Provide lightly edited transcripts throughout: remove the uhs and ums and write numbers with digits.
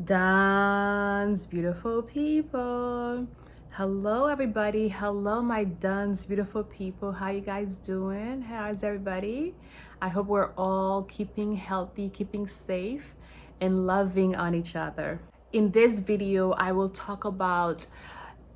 Duns, beautiful people. Hello, everybody. Hello, my Duns, beautiful people. How you guys doing? How's everybody? I hope we're all keeping healthy, keeping safe, and loving on each other. In this video, I will talk about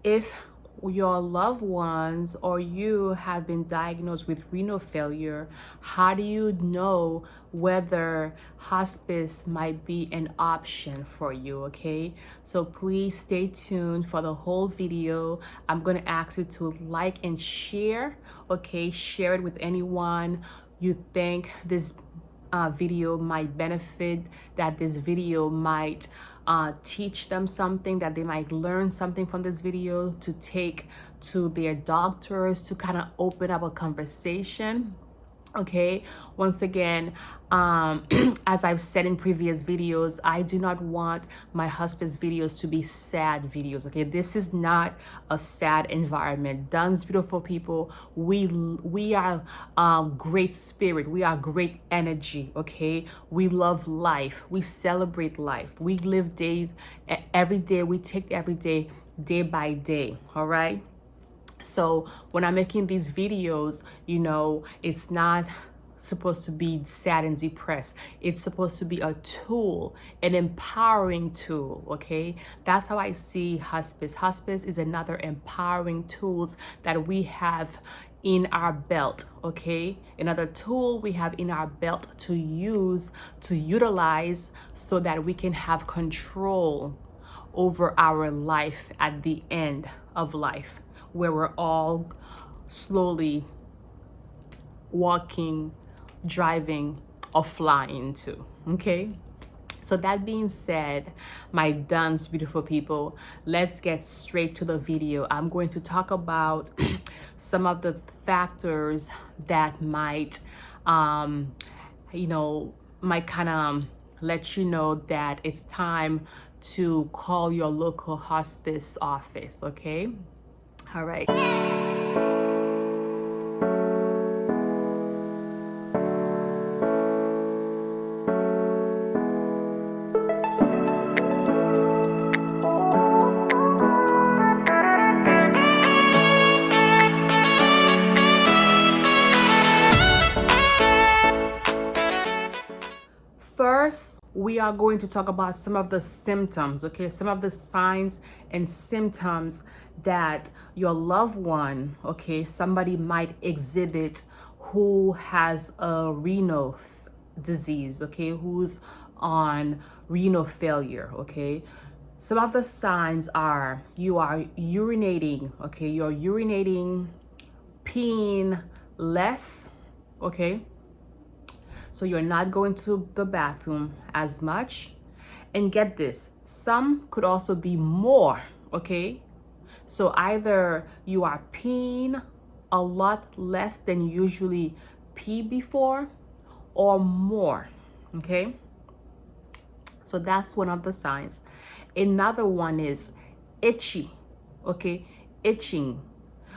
if your loved ones or you have been diagnosed with renal failure, how do you know whether hospice might be an option for you? Okay, so please stay tuned for the whole video. I'm going to ask you to like and share. Okay, share it with anyone you think this video might benefit, that this video might teach them something, that they might learn something from this video to take to their doctors, to kind of open up a conversation. Okay, once again, as I've said in previous videos, I do not want my hospice videos to be sad videos. Okay, this is not a sad environment. Duns, beautiful people, we are great spirit, we are great energy. Okay, we love life, we celebrate life, we live days every day, we take every day, day by day. All right, so when I'm making these videos, you know, it's not supposed to be sad and depressed. It's supposed to be a tool, an empowering tool. Okay, that's how I see hospice. Hospice is another empowering tools that we have in our belt. Okay, another tool we have in our belt to use, to utilize, so that we can have control over our life at the end of life, where we're all slowly walking, driving, or flying to. Okay, so that being said, my Duns, beautiful people, let's get straight to the video. I'm going to talk about some of the factors that might might kind of let you know that it's time to call your local hospice office. Okay, all right. First, we are going to talk about some of the symptoms, okay? Some of the signs and symptoms that your loved one, okay, somebody might exhibit who has a renal disease, okay, who's on renal failure, okay? Some of the signs are you are urinating, okay? You're urinating, peeing less, okay? So you're not going to the bathroom as much. And get this, some could also be more, okay? So either you are peeing a lot less than you usually pee before, or more, okay? So that's one of the signs. Another one is itchy, okay? Itching.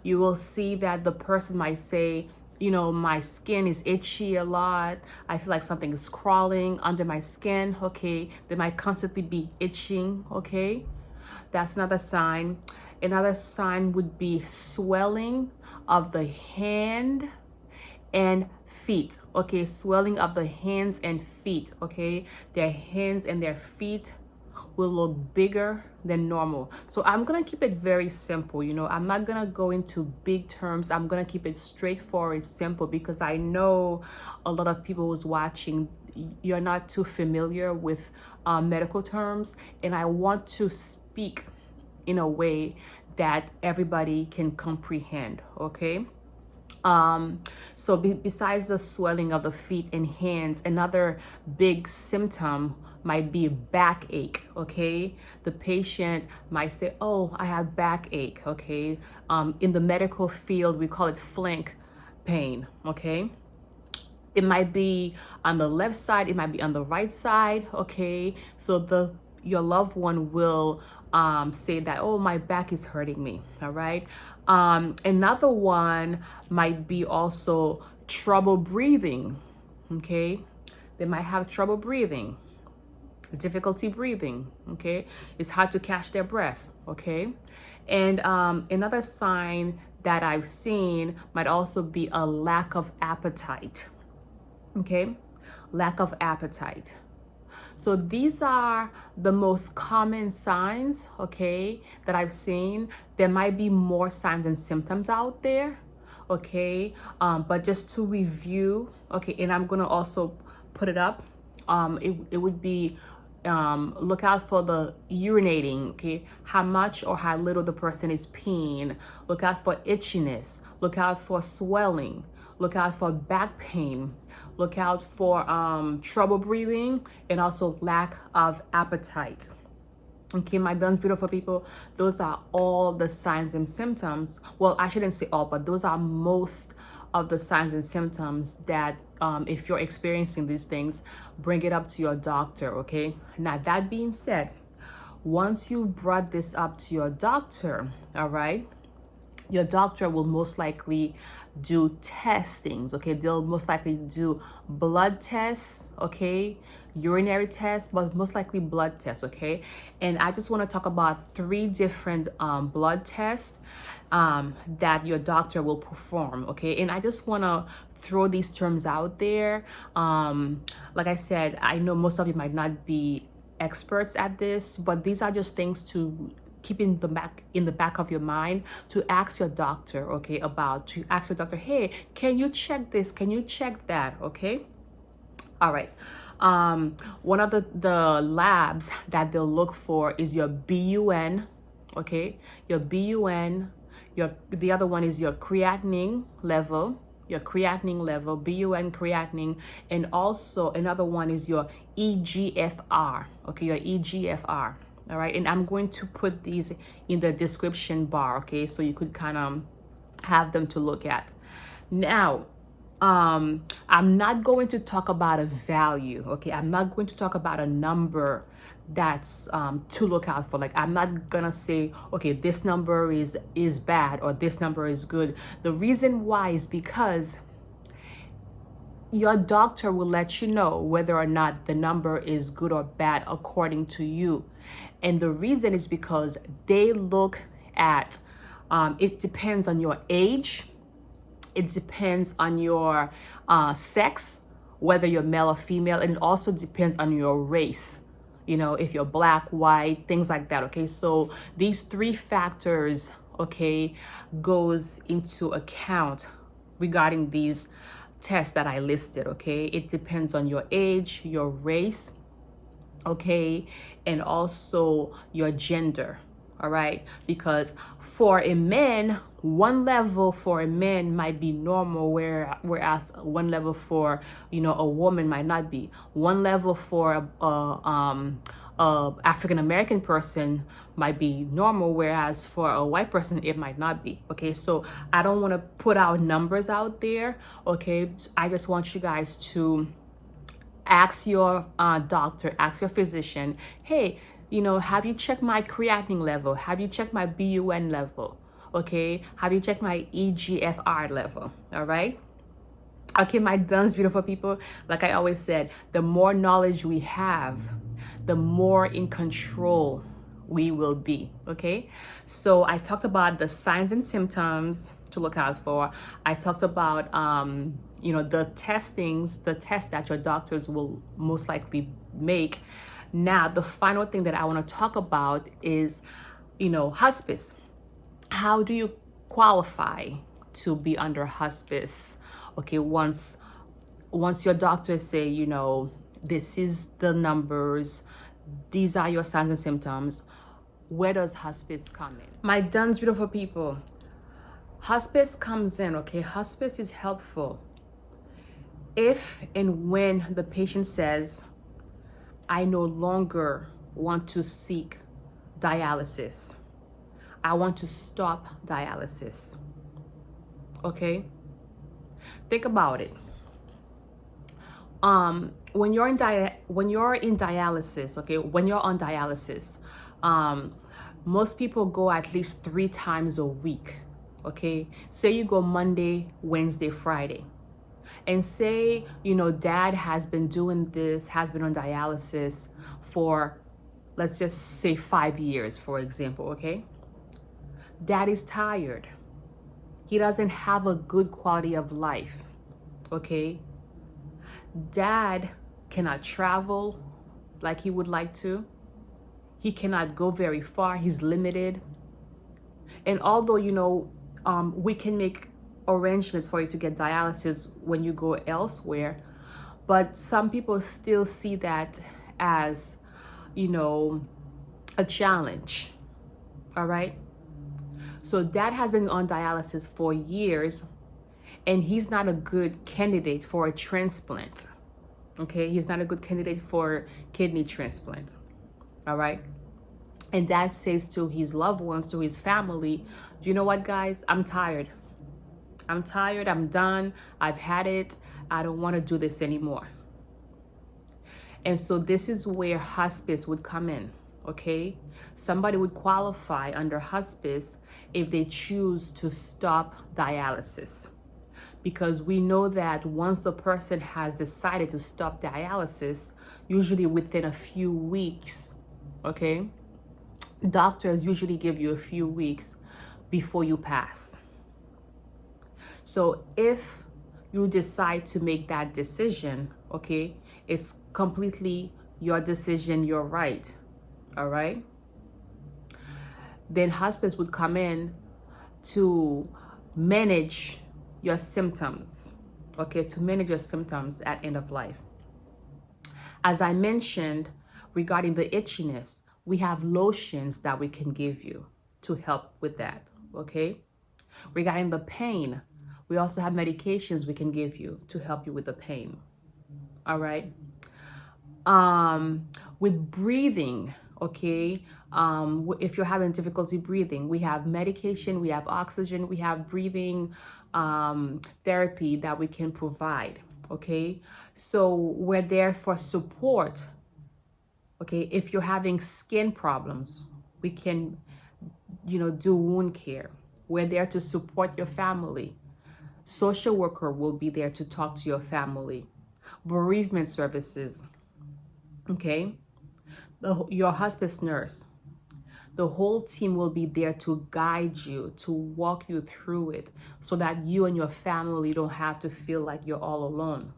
You will see that the person might say, you know, my skin is itchy a lot. I feel like something is crawling under my skin, okay? They might constantly be itching, okay? That's another sign. Another sign would be swelling of the hand and feet, okay? Swelling of the hands and feet, okay? Their hands and their feet will look bigger than normal. So I'm gonna keep it very simple. You know, I'm not gonna go into big terms. I'm gonna keep it straightforward, simple, because I know a lot of people who's watching, you're not too familiar with medical terms, and I want to speak in a way that everybody can comprehend, okay? So besides the swelling of the feet and hands, another big symptom might be backache, okay? The patient might say, oh, I have backache, okay? In the medical field, we call it flank pain, okay? It might be on the left side, it might be on the right side, okay? So your loved one will say that, oh, my back is hurting me, all right? Another one might be also trouble breathing, okay? They might have trouble breathing. difficulty breathing, okay? It's hard to catch their breath, okay? And another sign that I've seen might also be a lack of appetite, okay? Lack of appetite. So these are the most common signs, okay, that I've seen. There might be more signs and symptoms out there, okay, but just to review, okay, and I'm gonna also put it up. It would be look out for the urinating, okay, how much or how little the person is peeing. Look out for itchiness. Look out for swelling. Look out for back pain. Look out for trouble breathing, and also lack of appetite. Okay, my Dunsbeautiful people, those are all the signs and symptoms. Well, I shouldn't say all, but those are most of the signs and symptoms that if you're experiencing these things, bring it up to your doctor, okay? Now, that being said, once you've brought this up to your doctor, all right, your doctor will most likely do testings, okay? They'll most likely do blood tests, okay? Urinary tests, but most likely blood tests, okay? And I just want to talk about 3 different blood tests that your doctor will perform, okay? And I just want to throw these terms out there. Like I said, I know most of you might not be experts at this, but these are just things to keep in the back of your mind, to ask your doctor, okay, to ask your doctor, hey, can you check this? Can you check that? Okay. All right. One of the labs that they'll look for is your BUN, okay? Your BUN, the other one is your creatinine level, BUN creatinine, and also another one is your EGFR, okay, your EGFR. All right, and I'm going to put these in the description bar, okay, so you could kind of have them to look at. Now, I'm not going to talk about a value, okay? I'm not going to talk about a number that's to look out for. Like, I'm not gonna say, okay, this number is bad or this number is good. The reason why is because your doctor will let you know whether or not the number is good or bad according to you. And the reason is because they look at, it depends on your age, it depends on your sex, whether you're male or female, and it also depends on your race. You know, if you're black, white, things like that, okay? So these 3 factors, okay, goes into account regarding these tests that I listed, okay? It depends on your age, your race, okay, and also your gender, all right? Because for a man, one level for a man might be normal, whereas one level for, you know, a woman might not be. One level for a African American person might be normal, whereas for a white person it might not be. Okay, so I don't want to put out numbers out there. Okay, I just want you guys to ask your doctor, ask your physician, hey, you know, have you checked my creatinine level? Have you checked my BUN level? Okay, have you checked my EGFR level? All right. Okay, my Dunsbeautiful people, like I always said, the more knowledge we have, the more in control we will be, okay? So I talked about the signs and symptoms to look out for. I talked about, you know, the tests that your doctors will most likely make. Now, the final thing that I want to talk about is, you know, hospice. How do you qualify to be under hospice? Okay, once your doctors say, you know, this is the numbers, these are your signs and symptoms, where does hospice come in? My Dunsbeautiful people, hospice comes in, okay? Hospice is helpful if and when the patient says, I no longer want to seek dialysis. I want to stop dialysis. Okay? Think about it. When you're in dialysis, okay, when you're on dialysis, most people go at least 3 times a week. Okay? Say you go Monday, Wednesday, Friday. And say, dad has been doing this, has been on dialysis for, let's just say 5 years, for example, okay? Dad is tired. He doesn't have a good quality of life, okay? Dad cannot travel like he would like to. He cannot go very far. He's limited. And although, we can make arrangements for you to get dialysis when you go elsewhere, but some people still see that as, a challenge. All right. So dad has been on dialysis for years, and he's not a good candidate for a transplant. Okay. He's not a good candidate for kidney transplant. All right. And dad says to his loved ones, to his family, you know what, guys? I'm tired. I'm tired. I'm done. I've had it. I don't want to do this anymore. And so this is where hospice would come in, okay? Somebody would qualify under hospice if they choose to stop dialysis. Because we know that once the person has decided to stop dialysis, usually within a few weeks, okay? Doctors usually give you a few weeks before you pass. So if you decide to make that decision, okay, it's completely your decision, your right, all right? Then hospice would come in to manage your symptoms, okay, to manage your symptoms at end of life. As I mentioned regarding the itchiness, we have lotions that we can give you to help with that, okay? Regarding the pain, we also have medications we can give you to help you with the pain, all right? With breathing, okay, if you're having difficulty breathing, we have medication, we have oxygen, we have breathing therapy that we can provide, okay? So we're there for support, okay? If you're having skin problems, we can, do wound care. We're there to support your family. Social worker will be there to talk to your family. Bereavement services, okay? Your hospice nurse, the whole team will be there to guide you, to walk you through it, so that you and your family don't have to feel like you're all alone.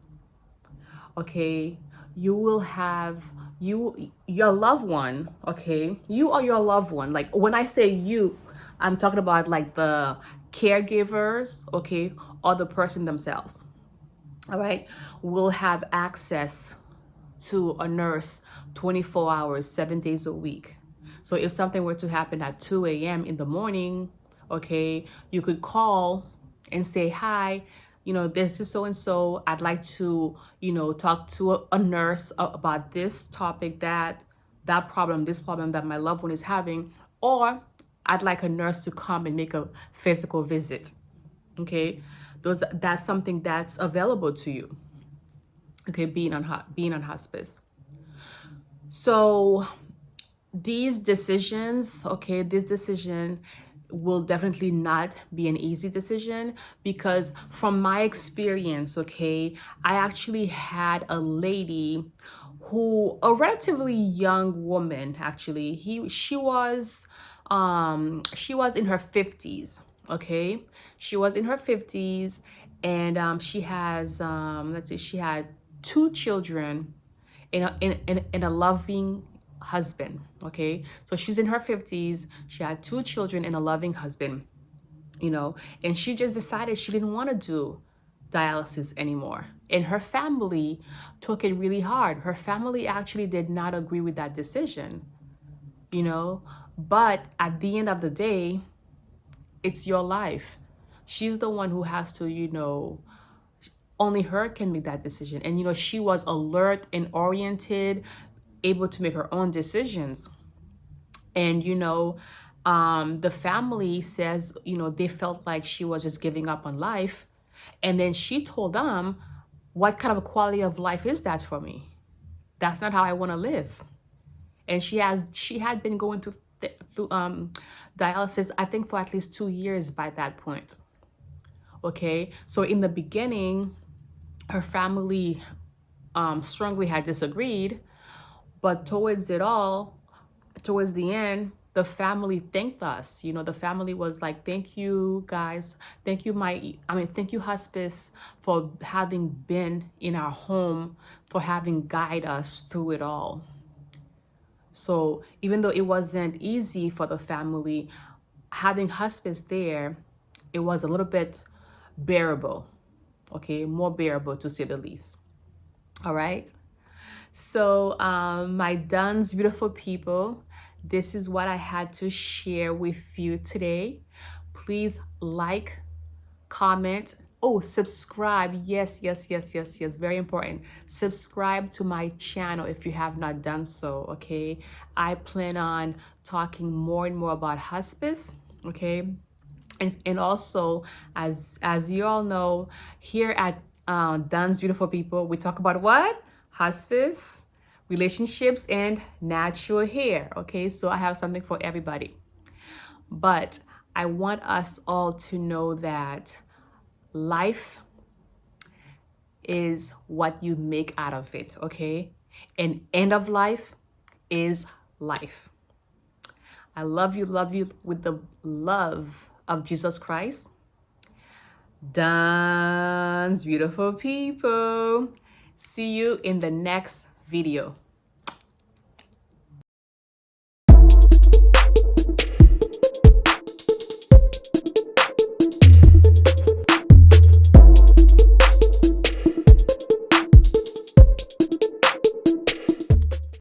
Okay, you will have your loved one, okay? You or your loved one. Like when I say you, I'm talking about like the caregivers, okay, or the person themselves. All right, will have access to a nurse 24 hours, 7 days a week. So if something were to happen at 2 a.m. in the morning, okay, you could call and say, hi, this is so-and-so. I'd like to, talk to a nurse about this topic, that problem, this problem that my loved one is having, or I'd like a nurse to come and make a physical visit, okay? That's something that's available to you, okay, being on hospice. So these decisions, okay, this decision will definitely not be an easy decision, because from my experience, okay, I actually had a lady a relatively young woman, actually. She was in her 50s, okay? She was in her 50s, and she has, she had 2 children in a loving husband, okay? So she's in her 50s, she had 2 children and a loving husband, and she just decided she didn't want to do dialysis anymore. And her family took it really hard. Her family actually did not agree with that decision, but at the end of the day, it's your life. She's the one who has to, only her can make that decision. And, she was alert and oriented, able to make her own decisions. And, the family says, they felt like she was just giving up on life. And then she told them, what kind of a quality of life is that for me? That's not how I want to live. And she had been going through dialysis, I think, for at least 2 years by that point. Okay. So in the beginning, her family strongly had disagreed, but towards the end, the family thanked us. You know, the family was like, thank you guys, thank you thank you Hospice for having been in our home, for having guided us through it all. So even though it wasn't easy for the family, having Hospice there, it was a little bit bearable, okay, more bearable to say the least. All right. So, my Duns beautiful people, this is what I had to share with you today. Please like, comment, subscribe. Yes, yes, yes, yes, yes. Very important. Subscribe to my channel if you have not done so. Okay. I plan on talking more and more about Hospice. Okay. And also, as you all know, here at Duns Beautiful People, we talk about what? Hospice, relationships, and natural hair. Okay, so I have something for everybody. But I want us all to know that life is what you make out of it. Okay, and end of life is life. I love you with the love of Jesus Christ. Dance, beautiful people. See you in the next video.